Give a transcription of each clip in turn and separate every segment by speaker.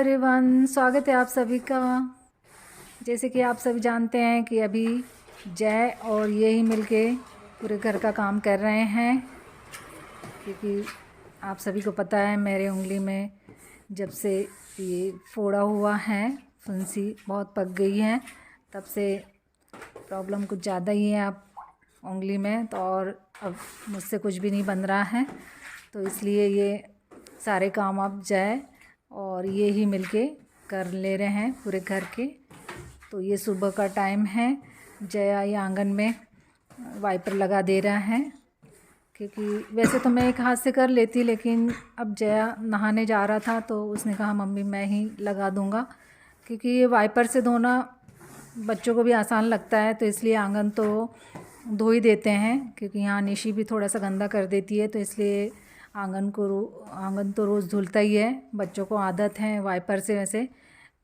Speaker 1: Everyone, स्वागत है आप सभी का। जैसे कि आप सभी जानते हैं कि अभी जय और ये ही मिलके पूरे घर का काम कर रहे हैं, क्योंकि आप सभी को पता है मेरे उंगली में जब से ये फोड़ा हुआ है, फुंसी बहुत पक गई है, तब से प्रॉब्लम कुछ ज़्यादा ही है आप उंगली में। तो और अब मुझसे कुछ भी नहीं बन रहा है, तो इसलिए ये सारे काम अब जय और ये ही मिलके कर ले रहे हैं पूरे घर के। तो ये सुबह का टाइम है, जया ये आंगन में वाइपर लगा दे रहा है, क्योंकि वैसे तो मैं एक हाथ से कर लेती, लेकिन अब जया नहाने जा रहा था तो उसने कहा मम्मी मैं ही लगा दूंगा, क्योंकि ये वाइपर से धोना बच्चों को भी आसान लगता है। तो इसलिए आंगन तो धो ही देते हैं, क्योंकि यहाँ निशी भी थोड़ा सा गंदा कर देती है, तो इसलिए आंगन तो रोज़ धुलता ही है। बच्चों को आदत है वाइपर से वैसे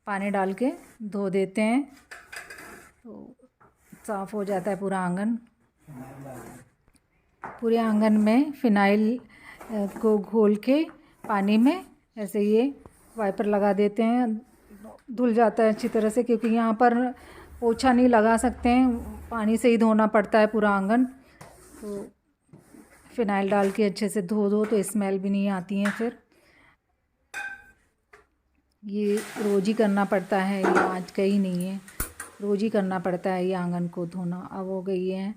Speaker 1: पानी डाल के धो देते हैं, तो साफ़ हो जाता है पूरा आंगन। पूरे आंगन में फिनाइल को घोल के पानी में ऐसे ये वाइपर लगा देते हैं, धुल जाता है अच्छी तरह से, क्योंकि यहाँ पर पोछा नहीं लगा सकते हैं, पानी से ही धोना पड़ता है पूरा आंगन। तो फिनाइल डाल के अच्छे से धो दो तो स्मेल भी नहीं आती है। फिर ये रोज़ ही करना पड़ता है, ये आज का ही नहीं है, रोज़ ही करना पड़ता है ये आंगन को धोना। अब हो गई है,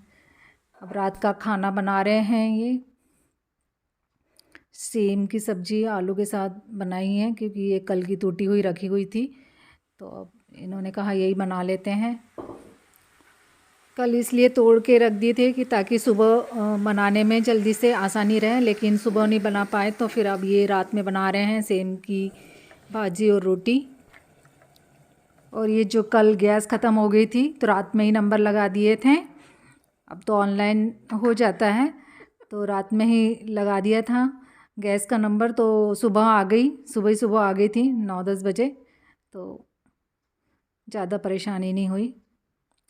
Speaker 1: अब रात का खाना बना रहे हैं। ये सेम की सब्ज़ी आलू के साथ बनाई है, क्योंकि ये कल की टूटी हुई रखी हुई थी, तो अब इन्होंने कहा यही बना लेते हैं। कल इसलिए तोड़ के रख दिए थे कि ताकि सुबह बनाने में जल्दी से आसानी रहे, लेकिन सुबह नहीं बना पाए, तो फिर अब ये रात में बना रहे हैं सेम की भाजी और रोटी। और ये जो कल गैस ख़त्म हो गई थी तो रात में ही नंबर लगा दिए थे, अब तो ऑनलाइन हो जाता है, तो रात में ही लगा दिया था गैस का नंबर। तो सुबह आ गई, सुबह आ गई थी 9-10 बजे, तो ज़्यादा परेशानी नहीं हुई।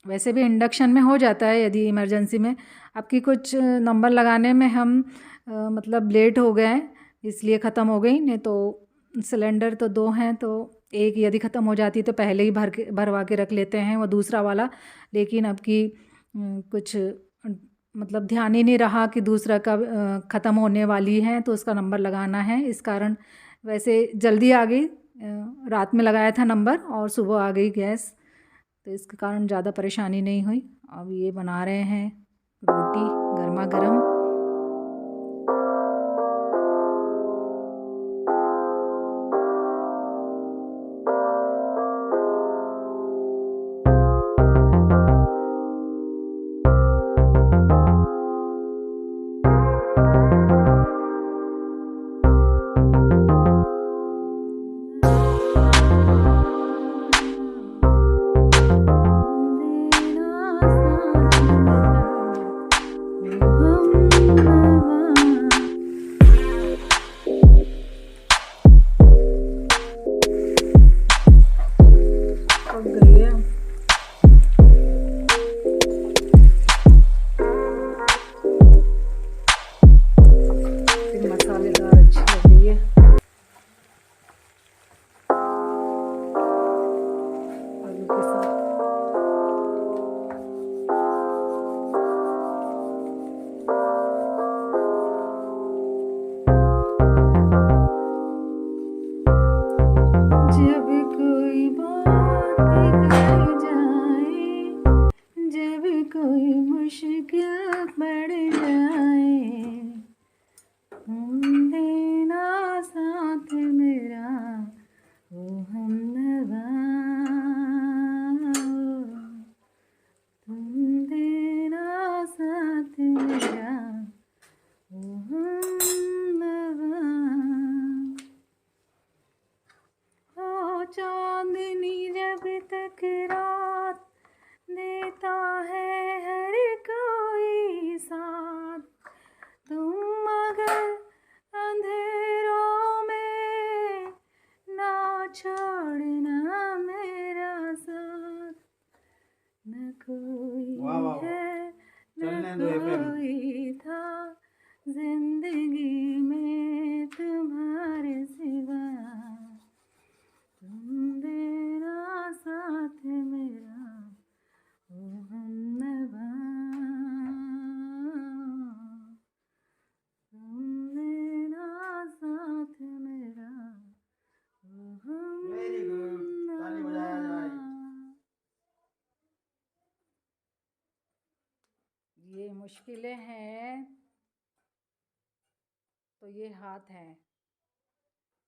Speaker 1: वैसे भी इंडक्शन में हो जाता है यदि इमरजेंसी में। आपकी कुछ नंबर लगाने में हम मतलब लेट हो गए इसलिए ख़त्म हो गई, नहीं तो सिलेंडर तो 2 हैं, तो एक यदि ख़त्म हो जाती तो पहले ही भरवा के रख लेते हैं वो दूसरा वाला। लेकिन अब की कुछ मतलब ध्यान ही नहीं रहा कि दूसरा का ख़त्म होने वाली है, तो उसका नंबर लगाना है, इस कारण वैसे जल्दी आ गई। रात में लगाया था नंबर और सुबह आ गई गैस, तो इसके कारण ज़्यादा परेशानी नहीं हुई। अब ये बना रहे हैं रोटी गर्मा गर्म। चांदनी जब तक रात देता है हर कोई साथ, तुम अगर अंधेरों में ना छोड़ना मेरा साथ। न कोई है न कोई था जिंदगी में तुम्हारे सिवा, मुश्किलें हैं तो ये हाथ हैं।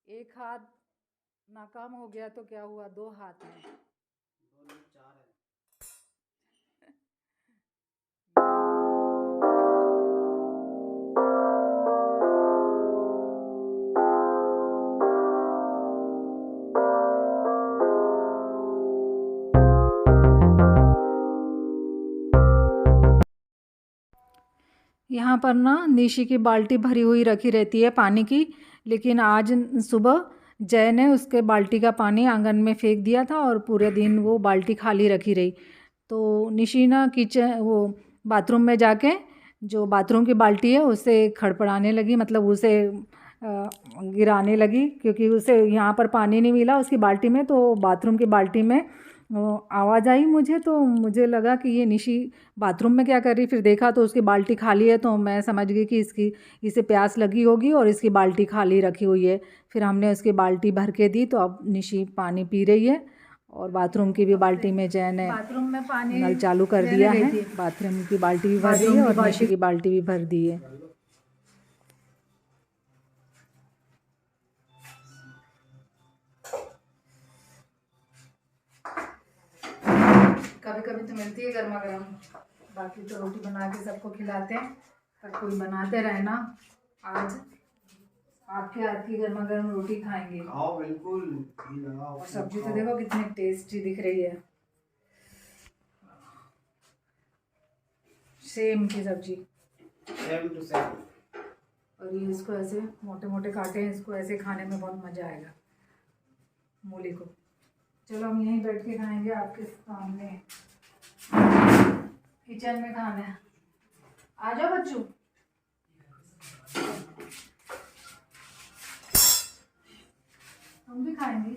Speaker 1: एक हाथ नाकाम हो गया तो क्या हुआ, 2 हाथ हैं। 2 नहीं 4 है। यहाँ पर ना निशी की बाल्टी भरी हुई रखी रहती है पानी की, लेकिन आज सुबह जय ने उसके बाल्टी का पानी आंगन में फेंक दिया था और पूरे दिन वो बाल्टी खाली रखी रही। तो निशी ना किचन वो बाथरूम में जाके जो बाथरूम की बाल्टी है उसे खड़पड़ाने लगी, मतलब उसे गिराने लगी, क्योंकि उसे यहाँ पर पानी नहीं मिला उसकी बाल्टी में। तो बाथरूम की बाल्टी में आवाज़ आई मुझे, तो मुझे लगा कि ये निशी बाथरूम में क्या कर रही। फिर देखा तो उसकी बाल्टी खाली है, तो मैं समझ गई कि इसे प्यास लगी होगी और इसकी बाल्टी खाली रखी हुई है। फिर हमने उसकी बाल्टी भर के दी, तो अब निशी पानी पी रही है। और बाथरूम की भी बाल्टी में जय ने
Speaker 2: बाथरूम में पानी
Speaker 1: नल चालू कर दिया है, बाथरूम की बाल्टी भी भर दी है और निशी की बाल्टी भी भर दी है। कभी कभी तो मिलती है गर्मा गर्म, बाकी तो रोटी बना के सबको खिलाते हैं, पर कोई बनाते रहे ना। आज आपके हाथ की गर्मा गर्म रोटी खाएंगे।
Speaker 2: आओ बिल्कुल।
Speaker 1: और सब्जी तो देखो कितनी टेस्टी दिख रही है, सेम की सब्जी,
Speaker 2: सेम टू सेम।
Speaker 1: और ये इसको ऐसे मोटे मोटे काटे हैं, इसको ऐसे खाने में बहुत मज़ा आएगा मूली को। चलो हम यहीं बैठ के खाएंगे आपके सामने, किचन में खाना है। आ जाओ बच्चों, हम भी खाएंगे।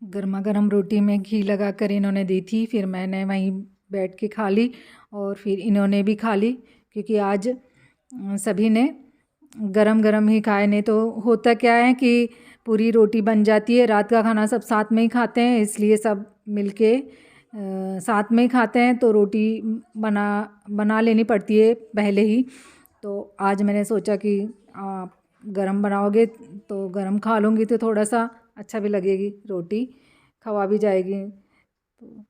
Speaker 1: गर्मा गर्म रोटी में घी लगा कर इन्होंने दी थी, फिर मैंने वहीं बैठ के खा ली और फिर इन्होंने भी खा ली, क्योंकि आज सभी ने गरम गरम ही खाए। नहीं तो होता क्या है कि पूरी रोटी बन जाती है, रात का खाना सब साथ में ही खाते हैं, इसलिए सब मिलके साथ में ही खाते हैं, तो रोटी बना लेनी पड़ती है पहले ही। तो आज मैंने सोचा कि आप गरम बनाओगे तो गरम खा लूँगी, तो थोड़ा सा अच्छा भी लगेगी, रोटी खवा भी जाएगी। तो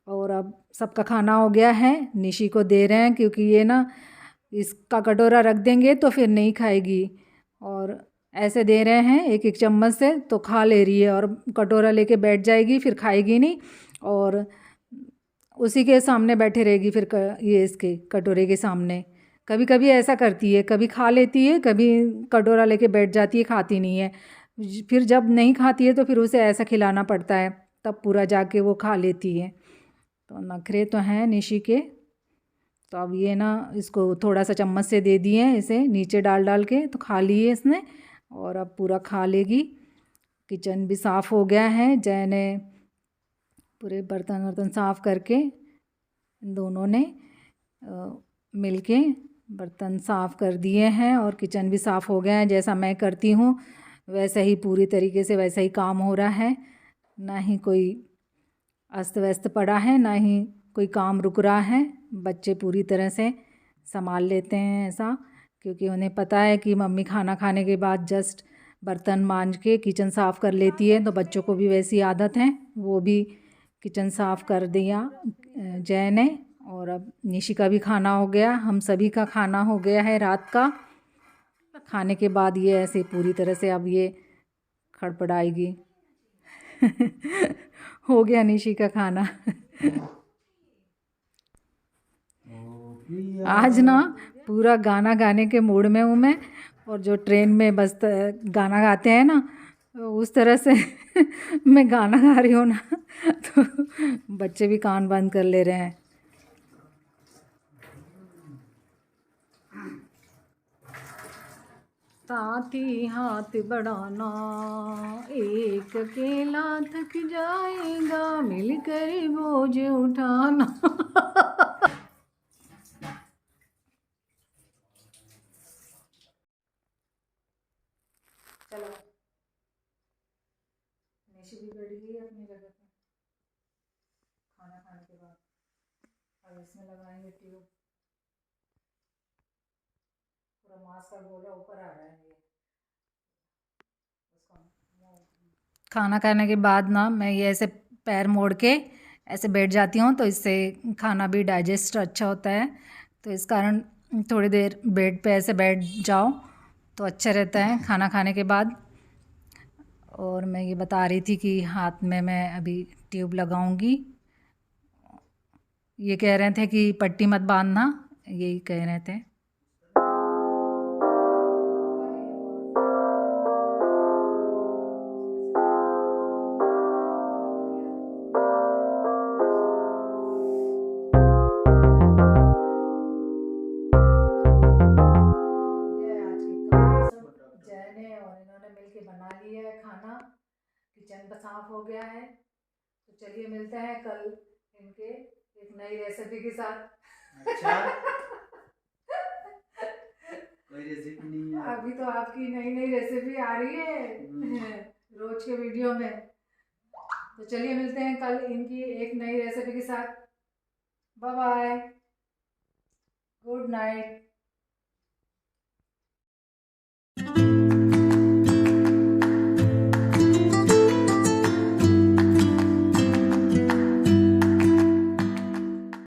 Speaker 1: और अब सबका खाना हो गया है, निशी को दे रहे हैं, क्योंकि ये ना इसका कटोरा रख देंगे तो फिर नहीं खाएगी, और ऐसे दे रहे हैं एक एक चम्मच से तो खा ले रही है, और कटोरा लेके बैठ जाएगी फिर खाएगी नहीं, और उसी के सामने बैठे रहेगी फिर ये इसके कटोरे के सामने। कभी कभी ऐसा करती है, कभी खा लेती है, कभी कटोरा लेके बैठ जाती है, खाती नहीं है। फिर जब नहीं खाती है तो फिर उसे ऐसा खिलाना पड़ता है, तब पूरा जाके वो खा लेती है। तो नखरे तो हैं निशी के। तो अब ये ना इसको थोड़ा सा चम्मच से दे दिए हैं, इसे नीचे डाल डाल के, तो खा लिए इसने और अब पूरा खा लेगी। किचन भी साफ़ हो गया है, जय ने पूरे बर्तन वर्तन साफ़ करके दोनों ने मिलके बर्तन साफ़ कर दिए हैं, और किचन भी साफ़ हो गया है। जैसा मैं करती हूँ वैसा ही पूरी तरीके से वैसा ही काम हो रहा है, ना ही कोई अस्त व्यस्त पड़ा है, ना ही कोई काम रुक रहा है। बच्चे पूरी तरह से संभाल लेते हैं ऐसा, क्योंकि उन्हें पता है कि मम्मी खाना खाने के बाद जस्ट बर्तन मांज के किचन साफ़ कर लेती है, तो बच्चों को भी वैसी आदत है। वो भी किचन साफ़ कर दिया जय ने, और अब निशी का भी खाना हो गया, हम सभी का खाना हो गया है रात का। खाने के बाद ये ऐसे पूरी तरह से अब ये खड़पड़ाएगी। हो गया निशी का खाना। आज ना पूरा गाना गाने के मूड में हूँ मैं, और जो ट्रेन में बस गाना गाते हैं ना, उस तरह से मैं गाना गा रही हूँ ना, तो बच्चे भी कान बंद कर ले रहे हैं। साथी हाथ बढ़ाना, एक अकेला थक जाएगा, मिलकर बोझ उठाना। चलो निशी भी बैठ गई अपनी जगह पे। के बाद अब इसमें लगाएंगे ट्यूब। पूरा मांस का गोला ऊपर आ रहा है ये। खाना खाने के बाद ना मैं ये ऐसे पैर मोड़ के ऐसे बैठ जाती हूँ, तो इससे खाना भी डाइजेस्ट अच्छा होता है। तो इस कारण थोड़ी देर बेड पे ऐसे बैठ जाओ तो अच्छा रहता है खाना खाने के बाद। और मैं ये बता रही थी कि हाथ में मैं अभी ट्यूब लगाऊंगी। ये कह रहे थे कि पट्टी मत बांधना, यही कह रहे थे। जय ने और इन्होंने मिलके बना लिया है खाना। किचन साफ हो गया है। तो चलिए मिलते हैं कल इनके एक नई रेसिपी के साथ।
Speaker 2: अच्छा। कोई रेसिपी नहीं है
Speaker 1: अभी तो आपकी नई नई रेसिपी आ रही है रोज के वीडियो में। तो चलिए मिलते हैं कल इनकी एक नई रेसिपी के साथ। Bye bye, good night.